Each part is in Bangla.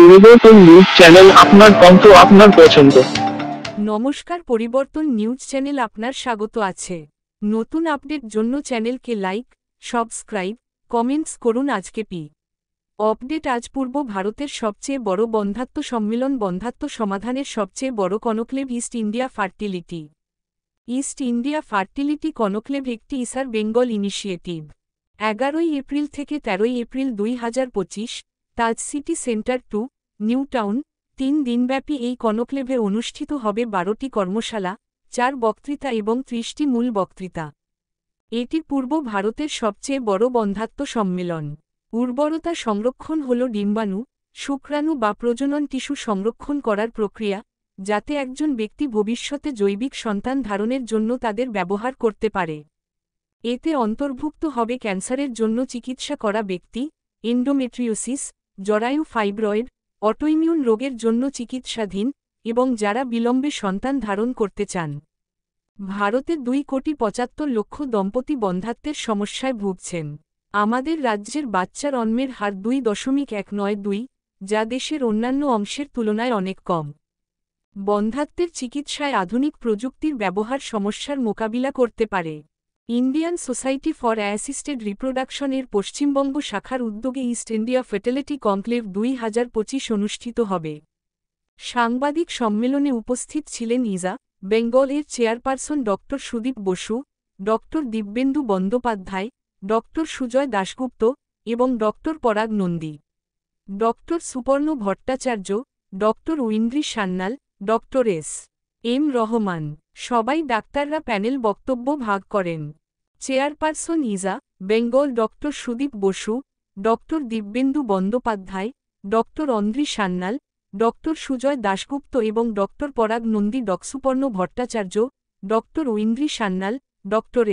পরিবর্তন নিউজ চ্যানেল, আপনার কণ্ঠ আপনার পছন্দ। নমস্কার, পরিবর্তন নিউজ চ্যানেল আপনার স্বাগত আছে। নতুন আপডেট জন্য চ্যানেলকে লাইক, সাবস্ক্রাইব, কমেন্টস করুন। আজকে আপডেট। আজ পূর্ব ভারতের সবচেয়ে বড় বন্ধ্যাত্ব সম্মেলন, বন্ধ্যাত্ব সমাধানের সবচেয়ে বড় conclave east India fertility. East India fertility conclave একটি ইসার বেঙ্গল ইনিশিয়েটিভ। 11 এপ্রিল থেকে 13 এপ্রিল 2025, তাজ সিটি সেন্টার 2, নিউ টাউন। 3 দিনব্যাপী এই কনক্লেভে অনুষ্ঠিত হবে 12টি কর্মশালা, 4 বক্তৃতা এবং 30টি মূল বক্তৃতা। এটি পূর্ব ভারতের সবচেয়ে বড় বন্ধ্যাত্ব সম্মেলন। উর্বরতা সংরক্ষণ হল ডিম্বাণু, শুক্রাণু বা প্রজনন টিস্যু সংরক্ষণ করার প্রক্রিয়া, যাতে একজন ব্যক্তি ভবিষ্যতে জৈবিক সন্তান ধারণের জন্য তাদের ব্যবহার করতে পারে। এতে অন্তর্ভুক্ত হবে ক্যান্সারের জন্য চিকিৎসা করা ব্যক্তি, এন্ডোমেট্রিওসিস, জরায়ু ফাইব্রয়েড, অটোইমিউন রোগের জন্য চিকিৎসাধীন, এবং যারা বিলম্বে সন্তান ধারণ করতে চান। ভারতে 2,75,00,000 দম্পতি বন্ধ্যাত্বের সমস্যায় ভুগছেন। আমাদের রাজ্যের বাচ্চার জন্মের হার 2.192, যা দেশের অন্যান্য অংশের তুলনায় অনেক কম। বন্ধ্যাত্বের চিকিৎসায় আধুনিক প্রযুক্তির ব্যবহার সমস্যার মোকাবিলা করতে পারে। Indian society for assisted reproduction এর পশ্চিমবঙ্গ শাখার উদ্যোগে ইস্ট ইন্ডিয়া ফার্টিলিটি কনক্লেভ 2025 অনুষ্ঠিত হবে। সাংবাদিক সম্মেলনে উপস্থিত ছিলেন ইজা বেঙ্গল এর chairperson doctor Sudip Basu, doctor Dibyendu Bandyopadhyay, doctor Sujoy Dasgupta এবং doctor Parag Nandi, doctor Suparna Bhattacharya, doctor Aindri Sanyal, doctor M Rahman. সবাই ডাক্তাররা প্যানেল বক্তব্য ভাগ করেন। চেয়ারপারসন ইজা Bengal doctor Sudip Basu, doctor Dibyendu Bandyopadhyay, doctor Aindri Sanyal, doctor Sujoy Dasgupta এবং doctor Parag Nandi, Suparna Bhattacharya, doctor Aindri Sanyal, doctor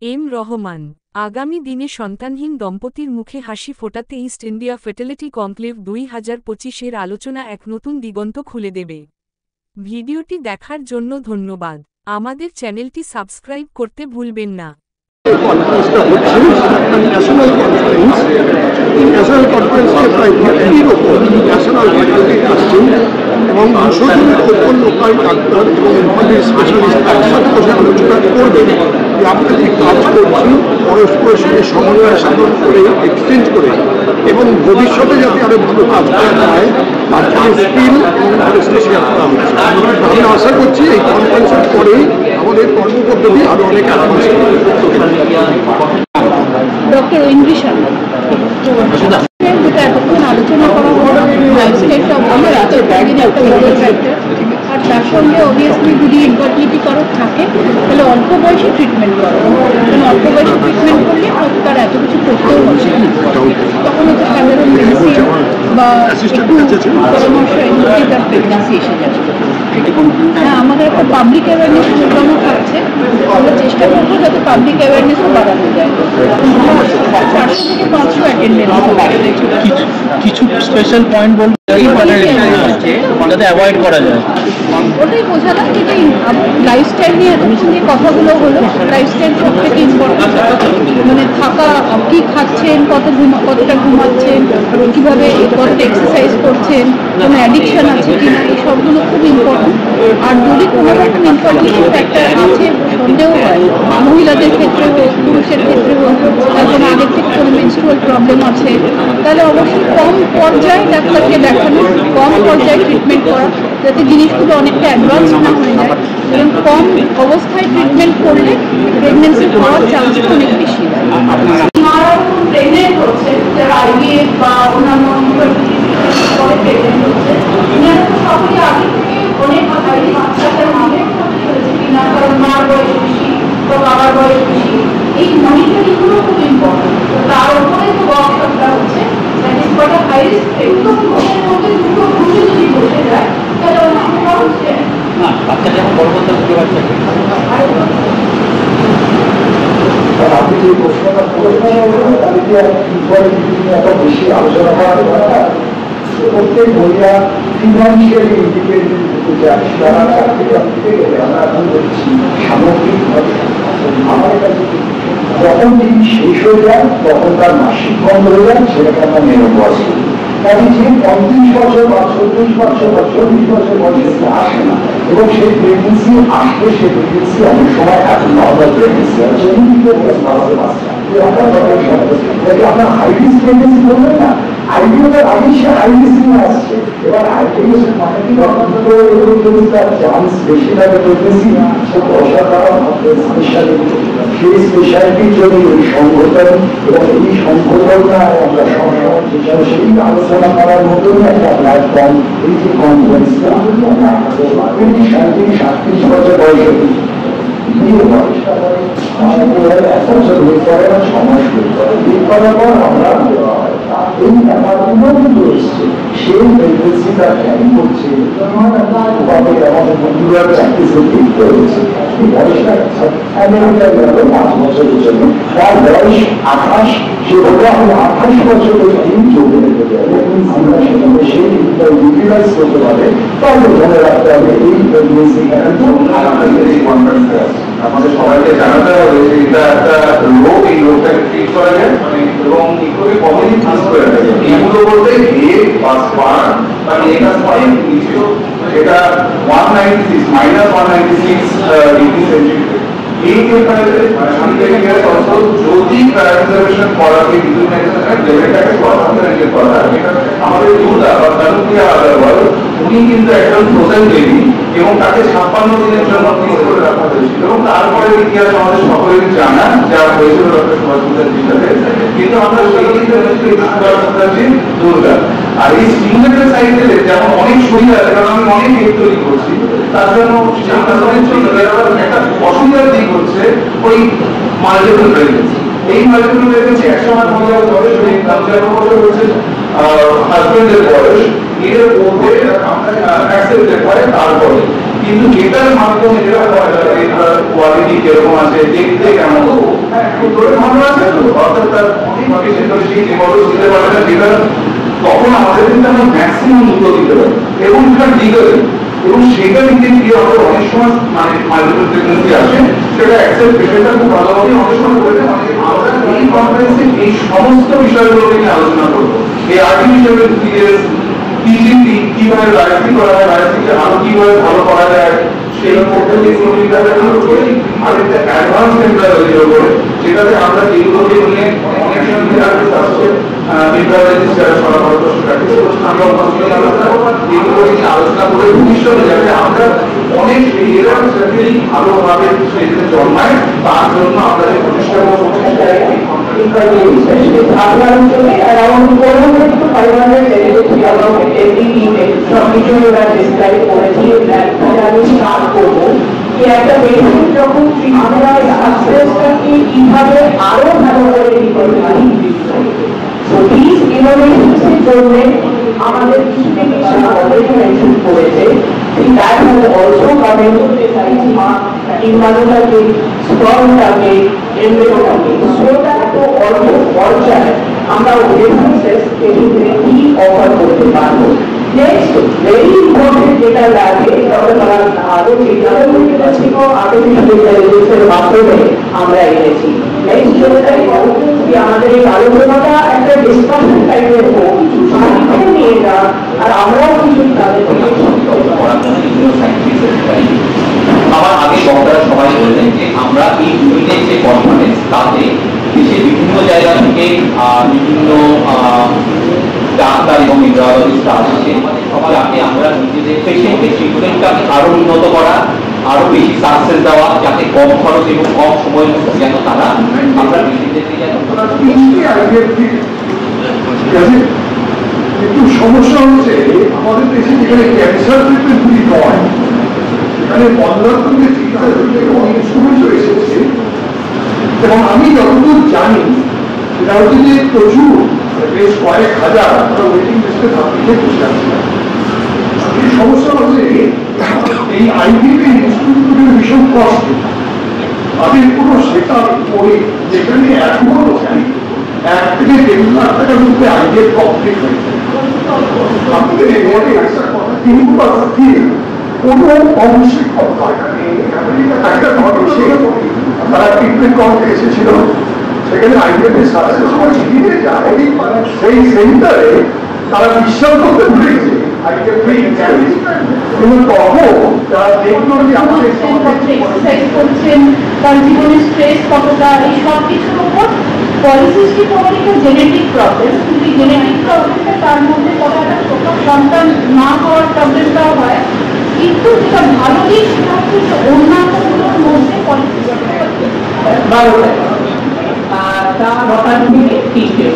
M Rahman. আগামী দিনে সন্তানহীন দম্পতির মুখে হাসি ফোটাতে ইস্ট ইন্ডিয়া ফার্টিলিটি কনক্লেভ 2025 এর আলোচনা এক নতুন দিগন্ত খুলে দেবে। ভিডিওটি দেখার জন্য ধন্যবাদ। আমাদের চ্যানেলটি সাবস্ক্রাইব করতে ভুলবেন না। ন্যাশনাল কনফারেন্সে প্রায় 50-র ওপর ন্যাশনাল ফার্টিলিটি আসছেন এবং 200 জনের ওপর লোকাল ডাক্তার এবং ইনফ্যান্টারি স্পেশালিস্ট একসাথে বসে আলোচনা করবেন যে আমরা যে কাজ করছি পরস্পরের সঙ্গে সমন্বয় সাধন করে, এক্সচেঞ্জ করে, এবং ভবিষ্যতে যাতে আরও ভালো কাজ করা যায় তার জন্য স্কিল এবং নলেজটা শেয়ার করা হচ্ছে। আমি আশা করছি এই কনফারেন্সের পরেই আমাদের কর্মপদ্ধতি আরও অনেক অ্যাডভান্স হবে। ডক্টর ঐন্দ্রী সান্যাল, যেটা এতক্ষণ আলোচনা করা হলো, লাইফস্টাইলটা আমার আছে একটা বড় ফ্যাক্টর। আর তার সঙ্গে অবভিয়াসলি যদি ইনফার্টিলিটি কারো থাকে তাহলে অল্প বয়সে ট্রিটমেন্ট করো, কারণ অল্প বয়সে ট্রিটমেন্ট করলে তার এত কিছু করতেও হচ্ছে না, তখন হচ্ছে সাধারণ মেডিসিন বা একটু পরামর্শ এগুলোই তার প্রেগনেন্সি এসে যাবে। হ্যাঁ, আমাদের একটা পাবলিক অ্যাওয়ারনেস প্রোগ্রামও থাকছে, আমরা চেষ্টা করবো যাতে পাবলিক অ্যাওয়ারনেসও বাড়ানো যায়। 400 থেকে 500 অ্যাটেন্ডেন্স। কিছু স্পেশাল পয়েন্ট বলতে যাতে অ্যাভয়েড করা যায়, ওটাই বোঝালাম যে লাইফস্টাইল নিয়ে এতক্ষণ যে কথাগুলো হলো, লাইফস্টাইল সব থেকে ইম্পর্টেন্ট। মানে থাকা, কী খাচ্ছেন, কতটা ঘুমাচ্ছেন, কীভাবে কতটা এক্সারসাইজ করছেন, কোনো অ্যাডিকশান আছে কি না, এই সবগুলো খুব ইম্পর্টেন্ট। আর যদি কোনো রকম ইনফার্টিলিটি ফ্যাক্টর আছে সন্দেহ হয়, মহিলাদের ক্ষেত্রে হোক, পুরুষের ক্ষেত্রে হোক, তার কোনো আগের থেকে কোনো মেনস্ট্রুয়াল প্রবলেম আছে, তাহলে অবশ্যই কম পর্যায়ে ডাক্তারকে দেখানো, কম পর্যায়ে ট্রিটমেন্ট করা, যাতে জিনিসগুলো অনেকটা অ্যাডভান্স না হয়ে যায়। এবং কম অবস্থায় ট্রিটমেন্ট করলে প্রেগনেন্সি হওয়ার চান্সটা অনেক বেশি হয়। মারা প্রেগনেন্ট হচ্ছে, যারা আইভিএফ বা অন্যান্য প্রেগনেন্ট হচ্ছে, এনারা তো সকলে আগে থেকে অনেক বাচ্চাদের মাঝে কিনা, কারণ মার বয়স বেশি বা বাবার বয়স বেশি, এই মনিটরিংগুলো খুব ইম্পর্টেন্ট। তার উপরে তো ওয়ার্কশপটা হচ্ছে that is for the highest একদম ঘুমের মধ্যে দুটো ঘুষে যদি বসে যায় তাহলে অনেকটা হচ্ছে না, বাচ্চা যখন বড় করতে বুঝতে পারছে। আপনি যে প্রশ্নটা এত বেশি আলোচনা করার দরকার, প্রত্যেক মহিলা ফিনান্সিয়ালি ইন্ডিপেন্ডেন্ট হতে চায়, তারা চাকরি থেকে গেলে আমরা এখন বলছি সামগ্রিকভাবে আমার কাছে যখন তিনি শেষ হয়ে যান তখন তার মাসিক বন্ধ হয়ে যান, সেটাকে আমরা মেনোপজ করি। কাজে যে 35 বছর বা 36 বছর বা 40 বছর বয়সে আসে না, এবং সেই প্রেগনেন্সি আসলে সে প্রেগনেন্সি অনেক সময় এত নর্মাল প্রেগনেন্সি আছে, আপনার হাই রিস্ক প্রেগনেন্সি বলবেন না, আইডিওটার আগে সে হাই রিস্ক নিয়ে আসছে। এবার আইডিও মানে কি তার চান্স বেশি লাগে প্রেগনেন্সি, সে অসাধারণ স্পেশালিটি, সেই স্পেশালিটির জন্য এই সংগঠন এবং এই সংগঠনটায় আমরা সবসময় সেই আলোচনা করার মতন একটা প্ল্যাটফর্ম, এই যে কনফারেন্সটা আমাদের 37 বছর বয়সে বিয়ে বয়সটা এক বছর হয়ে পরে সময় শুরু করে, বিয়ে করার পর আমরা এই ব্যাপারগুলো কিন্তু এসছে, সেই প্রেগনেন্সিটা ক্যারি করছে আমাদের বন্ধুরা প্র্যাকটিসে দেখতে হয়েছে। এই বয়সটা আমেরিকায় গেল 5 বছরের জন্য, তার বয়স 28, সে বললো আমি 28 বছরের দিন চলে যেতে যাবে, আমরা সেখানে সেই দিনটা ইউটিলাইজ করতে পারে, তাহলে মনে রাখতে হবে এই প্রেগনেন্সি কিন্তু আমাদের সবাইকে জানাতে হবে যে এটা একটা রোগ, এই রোগটাকে ট্রিট করা যায় এবং ইকোকে কমনলি ট্রিট করে রাখা যায়। এগুলো বলতে হেড বা স্পার্ম বা নেকাস পয়েন্ট নিচেও যেটা 196 ডিগ্রি সেন্টিগ্রেড, এই টেম্পারেচারে যদি প্রায়োরিটাইজেশন করা হয় লেভেলটাকে করা হয়, আমাদের দুর্গা বা কানুপ্রিয়া আগরওয়াল উনি কিন্তু একজন ফ্রোজেন বেবি এবং তাকে 56 দিনের জন্য ফ্রিজ করে রাখা হয়েছিল এবং তারপরে ইতিহাস আমাদের সকলের জানা, যা হয়েছিল ডক্টর সুভাষ মুখার্জির সাথে। কিন্তু আমরা সেই মুখার্জি দুর্গা আর এই স্টিমুলেটর সাইকেলে যেমন অনেক শরীর আছে, কারণ আমি অনেক কেক তৈরি করছি, তার জন্য একটা অসুবিধার দিক হচ্ছে ওই মাল্টিপল প্রেগনেন্সি। এই মাল্টিপল প্রেগনেন্সি একসময় মহিলার বয়স ওই 55 বছর হচ্ছে হাজবেন্ডের বয়স, এর মধ্যে অ্যাকসেপ্টেড হয় তারপরে, কিন্তু এটার মাধ্যমে যেটা হয় এটার কোয়ালিটি কিরকম আছে, দেখতে কেমন ধরে ভালো আছে, অর্থাৎ তার অনেকভাবে সেখানে সেই বয়স দিতে পারে না, যেটা তখন আমাদের কিন্তু আমরা ম্যাক্সিমাম মূল্য দিতে পারি এবং সেটা লিগালি, এবং সেটা নিতে গিয়ে আমাদের অনেক সময় মানে মাল্টিপল প্রেগনেন্সি আসে, সেটা অ্যাকসেপ্ট পেশেন্টটা খুব ভালোভাবে অনেক সময় করে। আমরা এই কনফারেন্সে এই সমস্ত বিষয়গুলোকে নিয়ে আলোচনা করবো, এই আর্টিফিশিয়াল ইন্টেলিজেন্স, টিজিটি কিভাবে রাইসিং করা হয়, রাইসিংকে আরো কিভাবে ভালো করা যায়, সেই পদ্ধতিগুলো কিভাবে আরেকটা অ্যাডভান্স এমব্রায়োলজির উপরে, যেটাতে আমরা যেগুলোকে নিয়ে অনেক সময় আসছে এমব্রায়োলজিস্ট যারা সারা ভারতবর্ষে প্র্যাকটিস করছেন, আমরা ওখানে এগুলো নিয়ে আলোচনা করে ভবিষ্যতে যাতে আমরা অনেক এরা সার্জারি ভালোভাবে সেখানে জন্মায়, তার জন্য আমরা যে প্রচেষ্টা আপনার অঞ্চলে অ্যারাউন্ড 400 সবকিছু ওরা ডিসক্রাইব করেছি। আমি স্টার্ট করবো যে একটা পেশেন্ট যখন আমরা সাকসেসটাকে কিভাবে আরো ভালো করে দিতে পারি, তো এই ইনোভেশনসের জন্য আমাদের কিছু অলরেডি মেনশন করেছে। That has also come into this ইমানুটাকে, স্ট্রংটাকে, এমব্রেটাকে, so that to almost all child আমরা রেফারেন্সেস পেশেন্টকে কি অফার করতে পারবো। নেক্সট ভেরি ইম্পর্টেন্ট যেটা লাগে আরো আর্টিফিশিয়াল ইন্টেলিজেন্সের মাধ্যমে আমরা এনেছি। নেক্সট যেটা আমাদের এই আলোচনাটা একটা ডিসকাশন টাইপের হোক, কিছু সাহিত্য নিয়ে না, আর আমরাও কিছু তাদের আমার আগে বক্তারা সবাই বললেন যে আমরা এই দুদিনের যে কনফারেন্স তাতে দেশের বিভিন্ন জায়গা থেকে বিভিন্ন ডাক্তার এবং ইন্ডাস্ট্রিস্ট আসছে, যাতে আমরা নিজেদের পেশেন্টের ট্রিটমেন্টটাকে আরো উন্নত করা, আরো বেশি সাকসেস দেওয়া, যাতে কম খরচ এবং কম সময়ের মধ্যে যেন তারা আমরা পেশেন্টদেরকে যেন একটু সমস্যা হচ্ছে আমাদের দেশে যেখানে ক্যান্সার ট্রিটমেন্ট নয়, এখানে বন্ধাত্মকে চিকিৎসা অনেক ইনস্ট্রুমেন্ট এসেছে, এবং আমি যতদূর জানি সেটা হচ্ছে যে প্রচুর বেশ কয়েক হাজার আমরা ওয়েটিং লিস্টে লিখে বসে আছি। সমস্যা হচ্ছে এই আইডিপি ইনস্টিটিউটের ভীষণ কস্টলি, তাদের কোনো সেটা করে যেখানে এখনো 1 থেকে 1.5 লাখ টাকার মধ্যে আইডিএফ কমপ্লিট হয়েছে। আপনাদের এবারে একটা কথা কিন্তু কোনো অংশিক কথা একটা ধরছে তারা ট্রিটমেন্ট করতে এসেছিল, সেখানে আইডিএফ সাকসেস দিতে যায় সেই সেন্টারে তারা বিশ্বাস করতে ভুলে গেছে আজকে ফ্রি কিন্তু তখন তারা দেখলো যে আমাদের এক্সারসাইজ করছেন, তার জীবনের স্ট্রেস কতটা, এই সব কিছুর উপর পলিসিস্টিক ওভারিটা জেনেটিক প্রবলেম, কিন্তু এই জেনেটিক প্রবলেমটা তার মধ্যে কতটা সন্তান না হওয়ার প্রবলেমটাও হয়, কিন্তু যেটা ভালো দিক সেটা হচ্ছে যে অন্যান্যগুলোর মধ্যে পলিসিস্টিক বাড়বে তা 9টা থেকে 3টে।